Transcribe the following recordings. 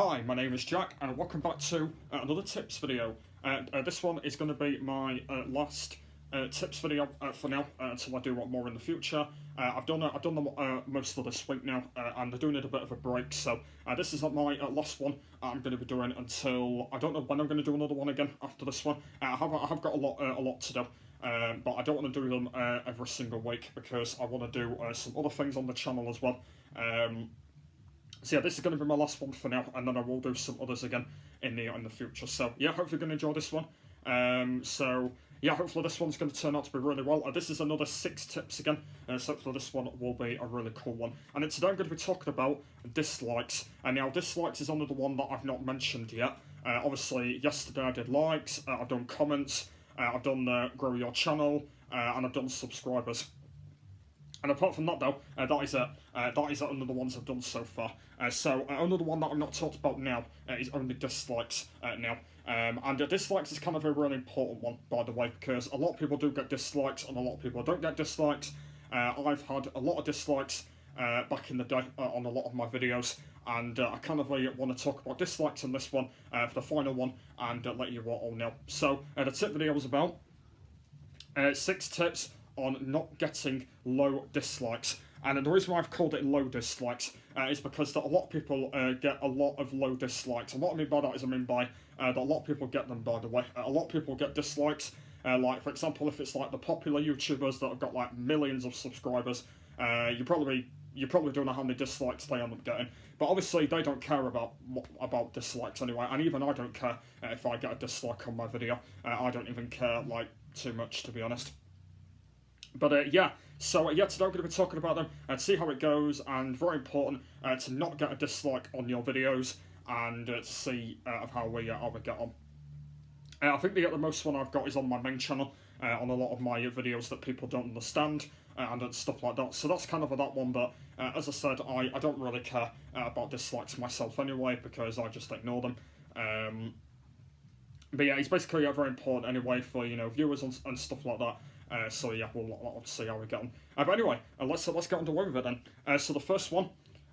Hi, my name is Jack and welcome back to another tips video. This one is going to be my last tips video for now until I do want more in the future. I've done them most of this week now and I do need a bit of a break, so this is my last one I'm going to be doing until I don't know when I'm going to do another one again after this one. I have got a lot to do. But I don't want to do them every single week because I want to do some other things on the channel as well. So yeah, this is going to be my last one for now, and then I will do some others again in the future. So yeah, hopefully you're going to enjoy this one. So yeah, hopefully this one's going to turn out to be really well. This is another 6 tips again, so hopefully this one will be a really cool one. And today I'm going to be talking about dislikes. And now dislikes is only the one that I've not mentioned yet. Obviously yesterday I did likes, I've done comments, I've done grow your channel, and I've done subscribers. And apart from that though, that is only the ones I've done so far. So only the one that I'm not talked about now is only dislikes now. And dislikes is kind of a really important one, by the way, because a lot of people do get dislikes and a lot of people don't get dislikes. I've had a lot of dislikes back in the day on a lot of my videos, and I kind of want to talk about dislikes in this one for the final one and let you all know. So the tip video was about 6 tips on not getting low dislikes. And the reason why I've called it low dislikes is because that a lot of people get a lot of low dislikes. And what I mean by that is that a lot of people get them, by the way. A lot of people get dislikes. Like, for example, if it's like the popular YouTubers that have got like millions of subscribers, you probably don't know how many dislikes they end up getting. But obviously they don't care about dislikes anyway. And even I don't care if I get a dislike on my video. I don't even care like too much, to be honest. But yeah, so yeah, today I'm going to be talking about them and see how it goes, and very important to not get a dislike on your videos and to see how we get on. I think the most one I've got is on my main channel, on a lot of my videos that people don't understand and stuff like that. So that's kind of that one, but as I said, I don't really care about dislikes myself anyway because I just ignore them. But yeah, it's basically very important anyway for viewers and stuff like that. So yeah, we'll see how we get on. But anyway, let's get underway with it then. So the first one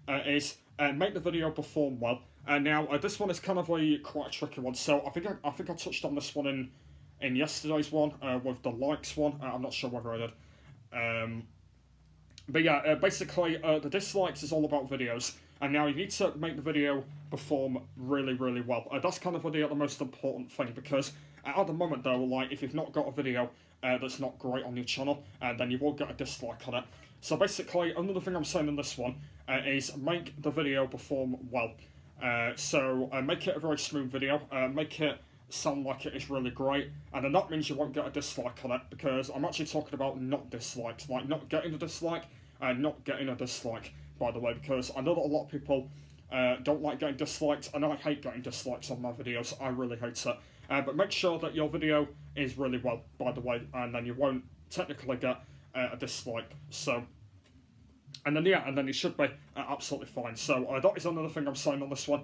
is make the video perform well. Now this one is kind of quite a tricky one. So I think I touched on this one in yesterday's one with the likes one. I'm not sure whether I did. But yeah, basically the dislikes is all about videos. And now you need to make the video perform really, really well. That's kind of the most important thing, because at the moment though, like if you've not got a video that's not great on your channel, then you will get a dislike on it. So basically, another thing I'm saying in this one is make the video perform well. So make it a very smooth video, make it sound like it is really great, and then that means you won't get a dislike on it, because I'm actually talking about not dislikes, like not getting a dislike, not getting a dislike, by the way, because I know that a lot of people don't like getting dislikes, and I hate getting dislikes on my videos. I really hate it. But make sure that your video is really well, by the way, and then you won't technically get a dislike. So, and then yeah, and then it should be absolutely fine. So that is another thing I'm saying on this one.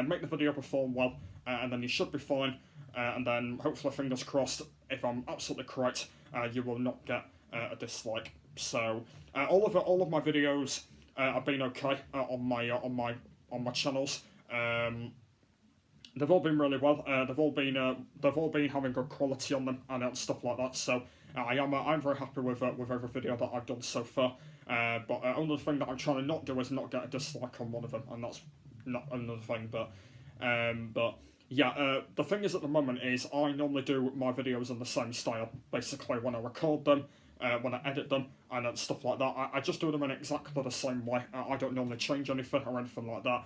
Make the video perform well, and then you should be fine. And then hopefully, fingers crossed, if I'm absolutely correct, you will not get a dislike. So all of my videos have been okay on my channels. They've all been really well. They've all been having good quality on them and stuff like that. So I'm very happy with every video that I've done so far. But only thing that I'm trying to not do is not get a dislike on one of them, and that's not another thing. But yeah, the thing is at the moment is I normally do my videos in the same style. Basically, when I record them, when I edit them and stuff like that, I just do them in exactly the same way. I don't normally change anything or anything like that.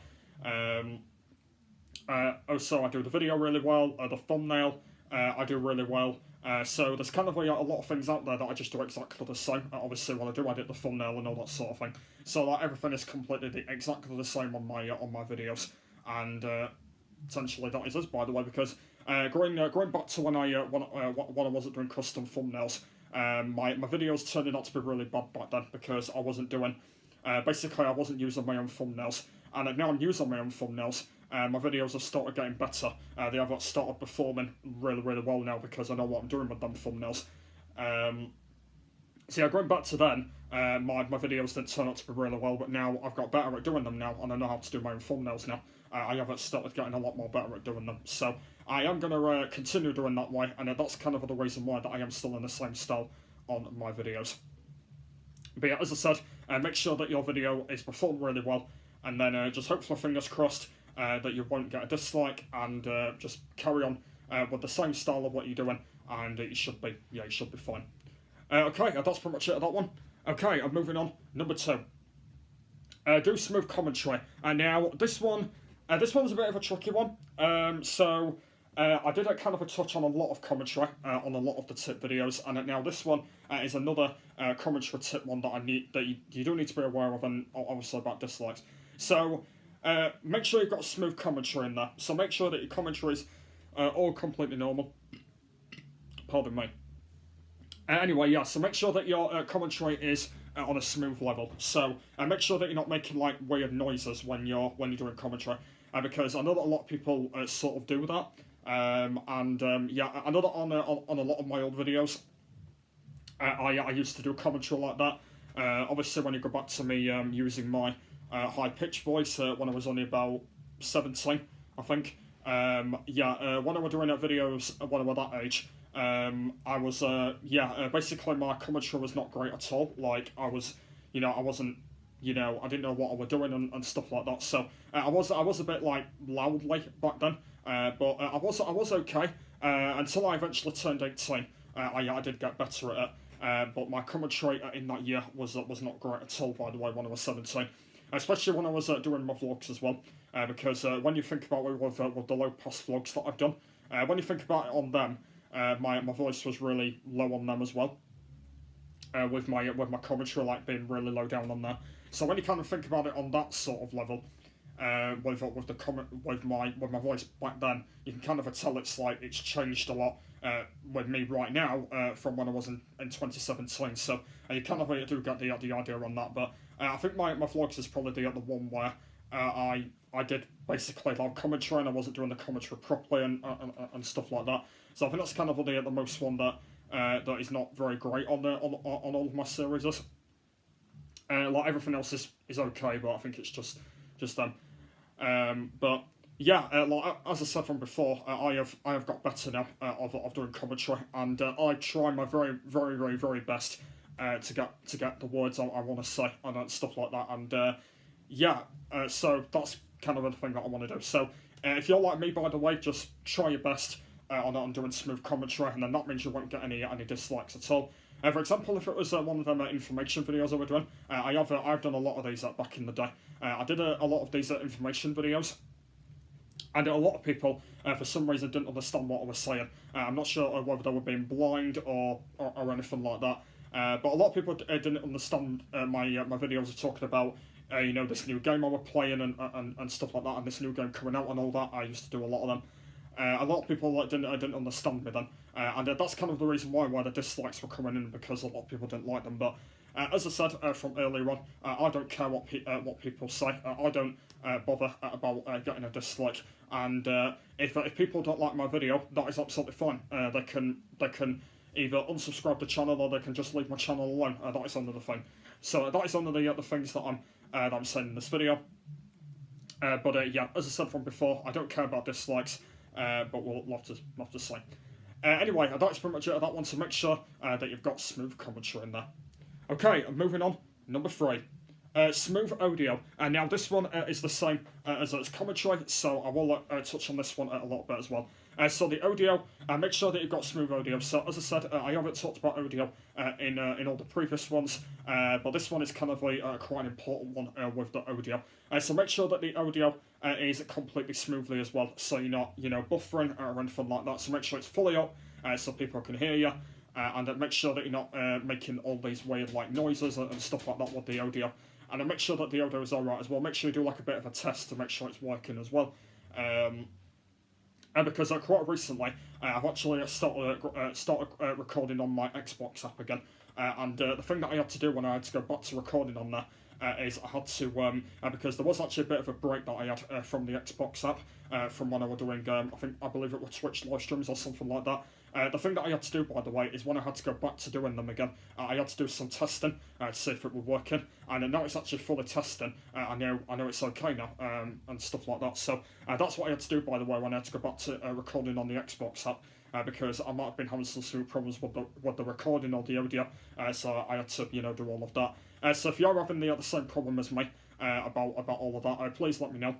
Also, I do the video really well, the thumbnail I do really well, so there's kind of a lot of things out there that I just do exactly the same. Obviously, when I do edit the thumbnail and all that sort of thing, so like everything is completely exactly the same on my videos, and essentially that is us, by the way, because going back to when I wasn't doing custom thumbnails, my videos turned out to be really bad back then, because I wasn't doing basically I wasn't using my own thumbnails, and now I'm using my own thumbnails. My videos have started getting better. They have started performing really, really well now because I know what I'm doing with them thumbnails. So yeah, going back to then, my videos didn't turn out to be really well, but now I've got better at doing them now, and I know how to do my own thumbnails now. I have started getting a lot more better at doing them. So I am going to continue doing that way, and that's kind of the reason why that I am still in the same style on my videos. But yeah, as I said, make sure that your video is performed really well, and then just hopefully, fingers crossed, that you won't get a dislike, and just carry on with the same style of what you're doing, and you should be fine. Okay, that's pretty much it of that one. Okay, I'm moving on. Number 2. Do smooth commentary. And now this one's a bit of a tricky one. I did kind of a touch on a lot of commentary on a lot of the tip videos, and now this one is another commentary tip one that you do need to be aware of, and obviously about dislikes. So make sure you've got smooth commentary in there. So make sure that your commentary is all completely normal. Pardon me. Anyway, yeah, so make sure that your commentary is on a smooth level. So make sure that you're not making like weird noises when you're doing commentary, because I know that a lot of people sort of do that. Yeah, I know that on a lot of my old videos, I used to do commentary like that. Obviously, when you go back to me using my high-pitched voice when I was only about 17, I think. When I was doing videos when I was that age, I was basically my commentary was not great at all. Like I wasn't, I didn't know what I was doing and stuff like that. So I was a bit like loudly back then, but I was okay until I eventually turned 18. I did get better at it, but my commentary in that year was not great at all. By the way, when I was 17, especially when I was doing my vlogs as well, because when you think about it with the low pass vlogs that I've done, when you think about it on them. My voice was really low on them as well, with my commentary like being really low down on there. So when you kind of think about it on that sort of level, with my voice back then, you can kind of tell it's changed a lot with me right now from when I was in 2017. So you kind of do get the idea on that. But I think my vlogs is probably the one where I did basically loud commentary and I wasn't doing the commentary properly and stuff like that. So I think that's kind of the most one that is not very great on all of my series. Like everything else is okay, but I think it's just them. But yeah, like as I said from before, I have got better now of doing commentary, and I try my very very very very best to get the words I want to say and stuff like that. And so that's kind of the thing that I want to do. So if you're like me, by the way, just try your best on doing smooth commentary, and then that means you won't get any dislikes at all. For example, if it was one of them information videos I was doing, I've done a lot of these back in the day. I did a lot of these information videos, and a lot of people, for some reason, didn't understand what I was saying. I'm not sure whether they were being blind or anything like that. But a lot of people didn't understand my videos are talking about this new game I was playing and stuff like that, and this new game coming out and all that. I used to do a lot of them. A lot of people didn't understand me then, and that's kind of the reason why the dislikes were coming in, because a lot of people didn't like them. But as I said from earlier on, I don't care what people say. I don't bother about getting a dislike. And if people don't like my video, that is absolutely fine. They can either unsubscribe to the channel, or they can just leave my channel alone. That is another thing. So that is one of the things that I'm saying in this video. But yeah, as I said from before, I don't care about dislikes. But we'll have to see. Anyway, that's pretty much it of that one, so make sure that you've got smooth commentary in there. Okay, moving on. Number 3. Smooth audio. And now this one is the same as commentary, so I will touch on this one a little bit as well. So the audio, make sure that you've got smooth audio. So as I said, I haven't talked about audio in all the previous ones, but this one is kind of quite an important one with the audio. So make sure that the audio is completely smoothly as well, so you're not buffering or anything like that. So make sure it's fully up so people can hear you, and make sure that you're not making all these weird like noises and stuff like that with the audio. And then make sure that the audio is alright as well. Make sure you do like a bit of a test to make sure it's working as well. And because quite recently, I've actually started recording on my Xbox app again. And the thing that I had to do when I had to go back to recording on there is I had to, because there was actually a bit of a break that I had from the Xbox app, from when I was doing, I believe it was Twitch live streams or something like that. The thing that I had to do, by the way, is when I had to go back to doing them again, I had to do some testing to see if it was working, and now it's actually fully testing. I know it's okay now, and stuff like that. So that's what I had to do, by the way, when I had to go back to recording on the Xbox app. Because I might have been having some problems with the recording or the audio, so I had to do all of that. So if you're having the same problem as me about all of that, please let me know.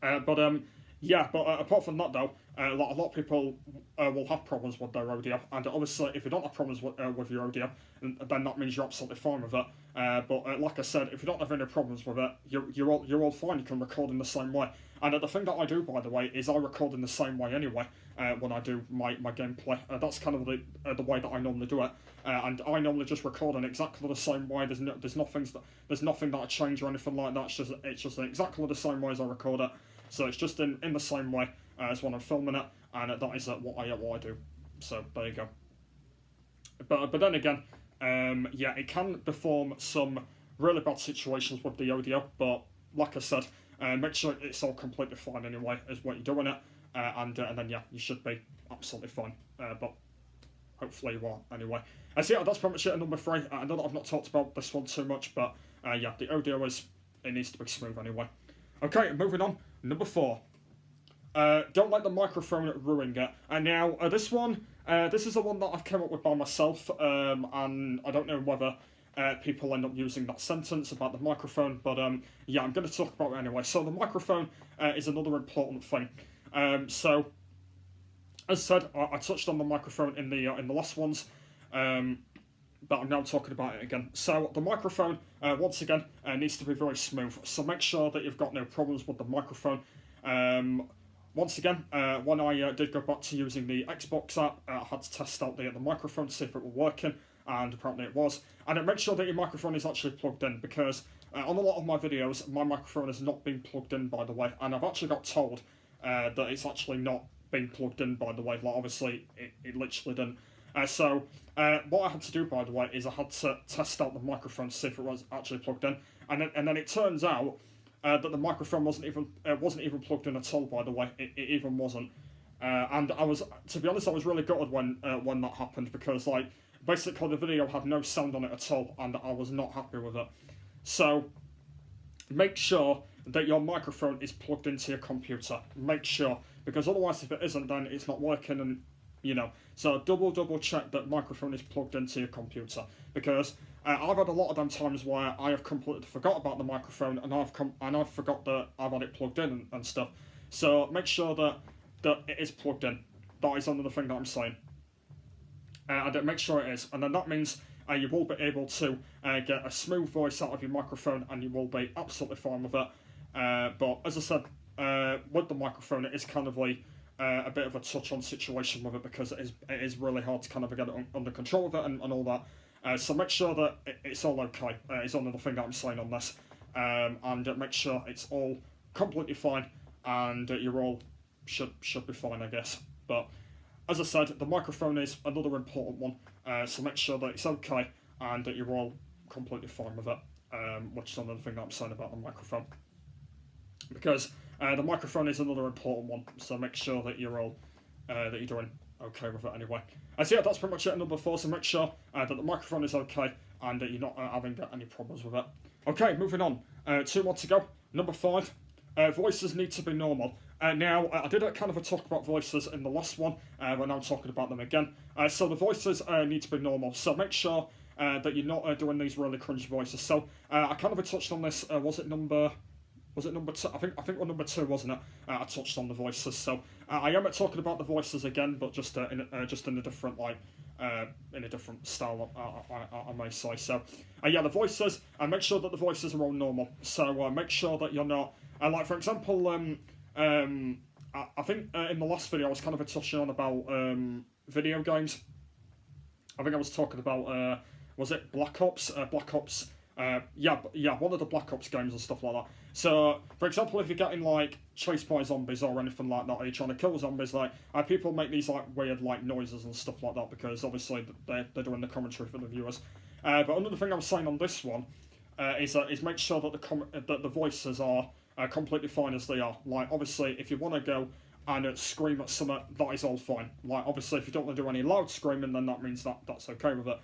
But apart from that though, a lot of people will have problems with their audio, and obviously if you don't have problems with your audio, then that means you're absolutely fine with it. But like I said, if you don't have any problems with it, you're all fine. You can record in the same way. And the thing that I do, by the way, is I record in the same way anyway when I do my gameplay. That's kind of the way that I normally do it, and I normally just record in exactly the same way. There's nothing that I change or anything like that. It's just exactly the same way as I record it. So it's just in the same way as when I'm filming it, and that is what I do. So there you go. But then again, it can perform some really bad situations with the audio. But like I said, make sure it's all completely fine anyway as what you're doing it, and then you should be absolutely fine. But hopefully you are anyway. So that's pretty much it at number 3. I know that I've not talked about this one too much, but the audio it needs to be smooth anyway. Okay, moving on. Number 4. Don't let the microphone ruin it. And now, this one, this is the one that I've come up with by myself, and I don't know whether people end up using that sentence about the microphone, but I'm going to talk about it anyway. So the microphone is another important thing. So, as I said, I touched on the microphone in the last ones, but I'm now talking about it again. So the microphone, once again, needs to be very smooth. So make sure that you've got no problems with the microphone. Once again, when I did go back to using the Xbox app, I had to test out the microphone to see if it was working, and apparently it was. And make sure that your microphone is actually plugged in, because on a lot of my videos, my microphone has not been plugged in, by the way, and I've actually got told that it's actually not been plugged in, by the way. Like, obviously, it literally didn't. So what I had to do, by the way, is I had to test out the microphone to see if it was actually plugged in, and then it turns out that the microphone wasn't even plugged in at all. By the way, it even wasn't. And to be honest, I was really gutted when that happened, because like basically the video had no sound on it at all, and I was not happy with it. So make sure that your microphone is plugged into your computer. Make sure, because otherwise, if it isn't, then it's not working, and so double check that microphone is plugged into your computer, because I've had a lot of them times where I have completely forgot about the microphone, and I've forgot that I've had it plugged in and stuff. So make sure that it is plugged in. That is another thing that I'm saying. And make sure it is, and then that means you will be able to get a smooth voice out of your microphone, and you will be absolutely fine with it. But as I said, with the microphone, it is kind of like a bit of a touch-on situation with it, because it is really hard to kind of get it under control with it and all that. So make sure that it's all okay. Is another thing that I'm saying on this, and make sure it's all completely fine, and you all should be fine, I guess. But as I said, the microphone is another important one. So make sure that it's okay and that you're all completely fine with it, which is another thing that I'm saying about the microphone, because the microphone is another important one. So make sure that you're all that you're doing okay with it anyway. So that's pretty much it at number 4. So make sure that the microphone is okay and that you're not having any problems with it. Okay, moving on. 2 more to go. Number 5. Voices need to be normal. Now, I did kind of a talk about voices in the last one, but now I'm talking about them again. So the voices need to be normal. So make sure that you're not doing these really cringy voices. So I kind of touched on this. Was it number 2? I think we're number 2, wasn't it? I touched on the voices. So I am talking about the voices again, but just in a different in a different style, I may say. So the voices. Make sure that the voices are all normal. So make sure that you're not like, for example, I think in the last video I was kind of touching on about video games. I think I was talking about was it Black Ops? Black Ops. One of the Black Ops games and stuff like that. So, for example, if you're getting like chased by zombies or anything like that, or you're trying to kill zombies, like people make these like weird like noises and stuff like that, because obviously they're doing the commentary for the viewers. But another thing I was saying on this one is make sure that the voices are completely fine as they are. Like, obviously, if you want to go and scream at something, that is all fine. Like, obviously, if you don't want to do any loud screaming, then that means that's okay with it.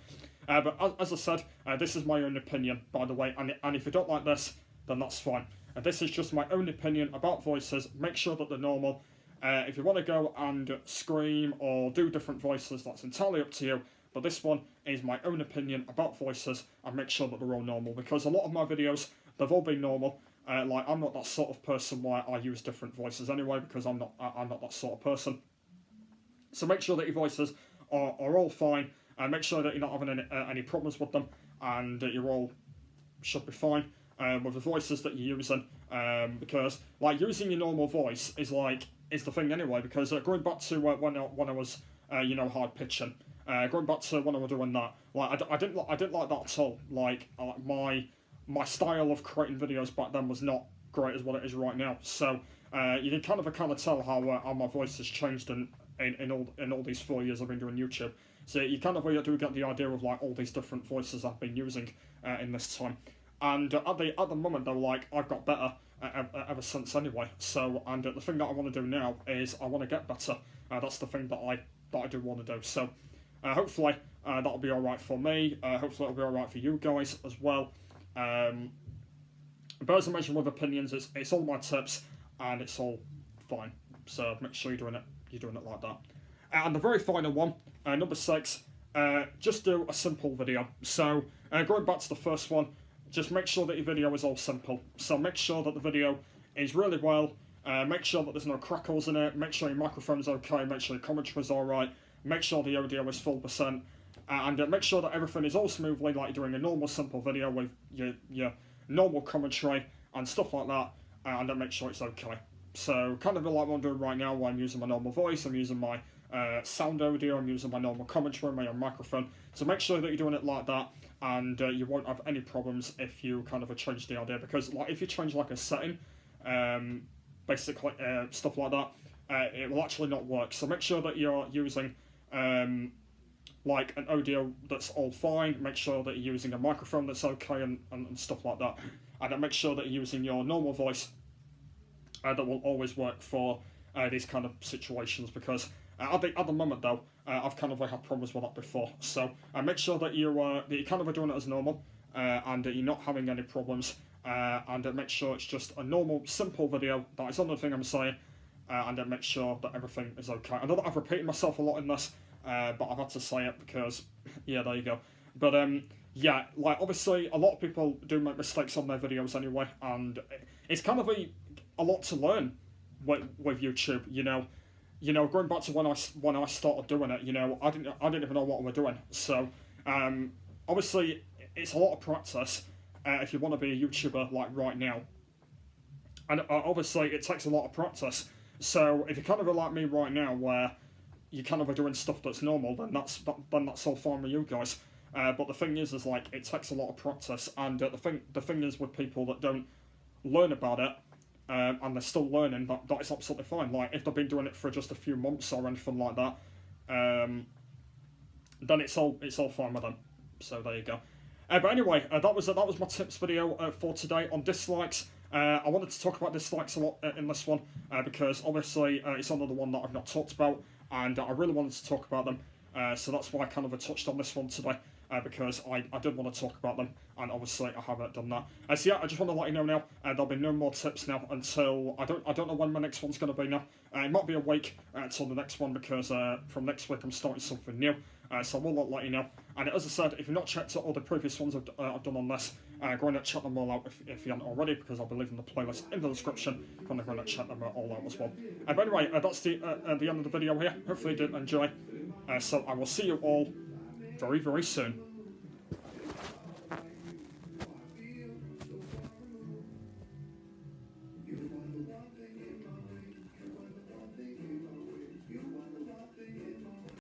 But as I said, this is my own opinion, by the way, and if you don't like this, then that's fine. This is just my own opinion about voices. Make sure that they're normal. If you want to go and scream or do different voices, that's entirely up to you. But this one is my own opinion about voices, and make sure that they're all normal, because a lot of my videos, they've all been normal. Like, I'm not that sort of person where I use different voices anyway, because I'm not that sort of person. So make sure that your voices are all fine, and make sure that you're not having any problems with them, and that you all should be fine with the voices that you're using. Because like using your normal voice is the thing anyway. Because going back to when I was hard pitching, going back to when I was doing that, like I didn't like that at all. Like my style of creating videos back then was not great as what it is right now. So you can kind of tell how my voice has changed in all these 4 years I've been doing YouTube. So you kind of do get the idea of like all these different voices I've been using in this time. And at the moment though, like I've got better ever since anyway. So and the thing that I want to do now is I want to get better. That's the thing that I do want to do. So hopefully that'll be all right for me. Hopefully it'll be all right for you guys as well. But as I mentioned with opinions, it's all my tips and it's all fine. So make sure you're doing it like that. And the very final one, number 6, just do a simple video. So going back to the first one, just make sure that your video is all simple. So make sure that the video is really well. Make sure that there's no crackles in it. Make sure your microphone's okay. Make sure your commentary's alright. Make sure the audio is full percent. And make sure that everything is all smoothly, like you're doing a normal simple video with your normal commentary and stuff like that. And then make sure it's okay. So kind of like what I'm doing right now, where I'm using my normal voice, I'm using my sound audio, I'm using my normal commentary, my own microphone. So make sure that you're doing it like that, and you won't have any problems if you kind of change the idea. Because like if you change like a setting, basically stuff like that, it will actually not work. So make sure that you're using like an audio that's all fine. Make sure that you're using a microphone that's okay and stuff like that. And then make sure that you're using your normal voice. That will always work for these kind of situations, because at the moment though, I've kind of had problems with that before. So make sure that you kind of are doing it as normal, and that you're not having any problems, and make sure it's just a normal, simple video. That is another thing I'm saying, and then make sure that everything is okay. I know that I've repeated myself a lot in this, but I've had to say it because, yeah, there you go. But yeah, like obviously a lot of people do make mistakes on their videos anyway, and it's kind of a lot to learn with YouTube. You know, going back to when I started doing it, I didn't even know what we were doing. So obviously it's a lot of practice if you want to be a YouTuber like right now, and obviously it takes a lot of practice. So if you're kind of like me right now, where you kind of are doing stuff that's normal, then that's all fine with you guys. But the thing is like it takes a lot of practice, and the thing is with people that don't learn about it, and they're still learning, that is absolutely fine. Like if they've been doing it for just a few months or anything like that, then it's all fine with them. So there you go. But anyway, that was my tips video for today on dislikes. I wanted to talk about dislikes a lot in this one, because obviously it's another one that I've not talked about, and I really wanted to talk about them. So that's why I kind of touched on this one today, because I did want to talk about them, and obviously I haven't done that. So yeah, I just want to let you know now, there'll be no more tips now until, I don't know when my next one's going to be now. It might be a week until the next one, because from next week I'm starting something new. So I will let you know. And as I said, if you've not checked out all the previous ones I've done on this, go and check them all out if you haven't already, because I'll be leaving the playlist in the description. Go and check them all out as well. But anyway, that's the end of the video here. Hopefully you did enjoy. So I will see you all very, very soon.